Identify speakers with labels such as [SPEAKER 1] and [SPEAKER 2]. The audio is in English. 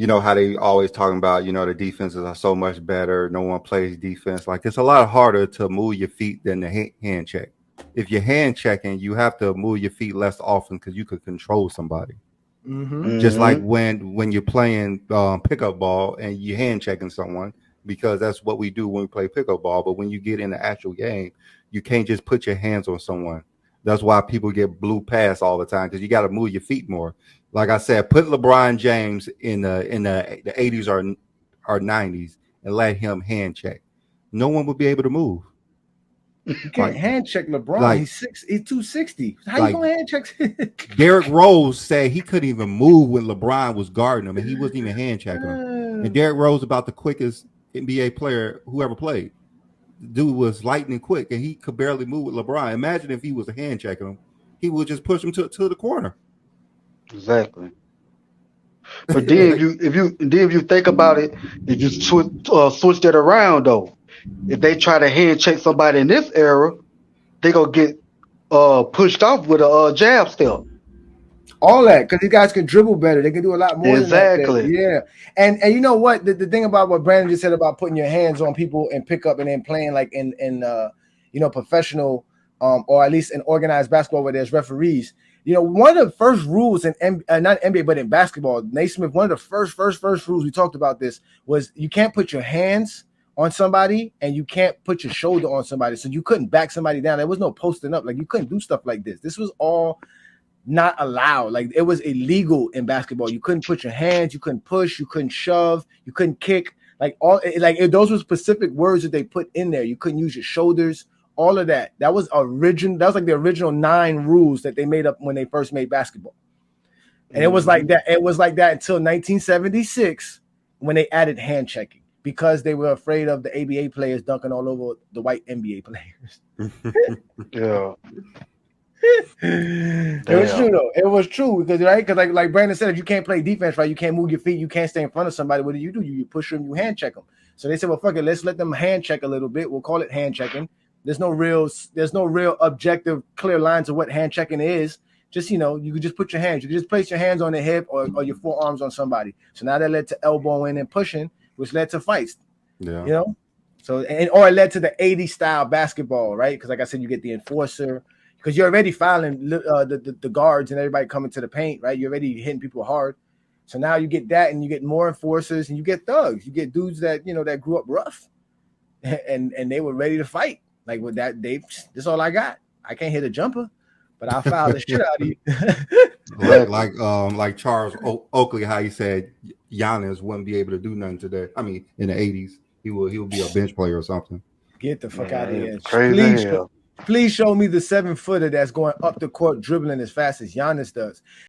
[SPEAKER 1] you know how they always talking about, you know, the defenses are so much better. No one plays defense. Like it's a lot harder to move your feet than the hand check. If you're hand checking, you have to move your feet less often because you could control somebody. Just like
[SPEAKER 2] Mm-hmm.
[SPEAKER 1] when you're playing pickup ball and you're hand checking someone, because that's what we do when we play pickup ball. But when you get in the actual game, you can't just put your hands on someone. That's why people get blue pass all the time because you got to move your feet more. Like I said, put LeBron James in the 80s or 90s and let him hand check. No one would be able to move.
[SPEAKER 3] You can't
[SPEAKER 1] Like
[SPEAKER 3] hand check LeBron.
[SPEAKER 1] like
[SPEAKER 3] He's 260. How you
[SPEAKER 1] like
[SPEAKER 3] gonna hand check?
[SPEAKER 1] Derrick Rose said he couldn't even move when LeBron was guarding him, and he wasn't even hand checking him. And Derrick Rose about the quickest NBA player who ever played. The dude was lightning quick, and he could barely move with LeBron. Imagine if he was a hand checking him, he would just push him to the corner.
[SPEAKER 2] Exactly. But then
[SPEAKER 1] Like,
[SPEAKER 2] if you think about it, if you switch that around though, if they try to hand check somebody in this era, they gonna get pushed off with a jab step.
[SPEAKER 3] All that because these guys can dribble better. They can do a lot more than that.
[SPEAKER 2] Exactly.
[SPEAKER 3] Yeah, and you know what? The thing about what Brandon just said about putting your hands on people and pick up and then playing like in professional or at least in organized basketball where there's referees. You know, one of the first rules in not NBA but in basketball, Naismith. One of the first rules we talked about this was you can't put your hands on somebody and you can't put your shoulder on somebody. So you couldn't back somebody down. There was no posting up. Like you couldn't do stuff like this. This was all not allowed. Like it was illegal in basketball. You couldn't put your hands, you couldn't push, you couldn't shove, you couldn't kick. Like those were specific words that they put in there. You couldn't use your shoulders. All of that. That was original. That was like the original 9 rules that they made up when they first made basketball. And it was like that. It was like that until 1976 when they added hand checking because they were afraid of the ABA players dunking all over the white NBA players.
[SPEAKER 2] Yeah.
[SPEAKER 3] It was true though. It was true because like Brandon said, if you can't play defense right, you can't move your feet, you can't stay in front of somebody. What do? You push them, you hand check them. So they said, well, fuck it, let's let them hand check a little bit. We'll call it hand checking. There's no real objective, clear lines of what hand checking is. Just you can just put your hands. You can just place your hands on the hip or your forearms on somebody. So now that led to elbowing and pushing, which led to fights.
[SPEAKER 1] yeah.
[SPEAKER 3] So or it led to the 80s style basketball, right? Because like I said, you get the enforcer. Because you're already fouling the guards and everybody coming to the paint, right? You're already hitting people hard. So now you get that and you get more enforcers and you get thugs. You get dudes that, that grew up rough and they were ready to fight. Like with that, this all I got. I can't hit a jumper, but I'll foul the shit out of you.
[SPEAKER 1] like Charles Oakley, how he said Giannis wouldn't be able to do nothing today. I mean, in the 80s, he will be a bench player or something.
[SPEAKER 3] Get the fuck out of here.
[SPEAKER 2] Crazy hell.
[SPEAKER 3] Please show me the 7-footer that's going up the court dribbling as fast as Giannis does.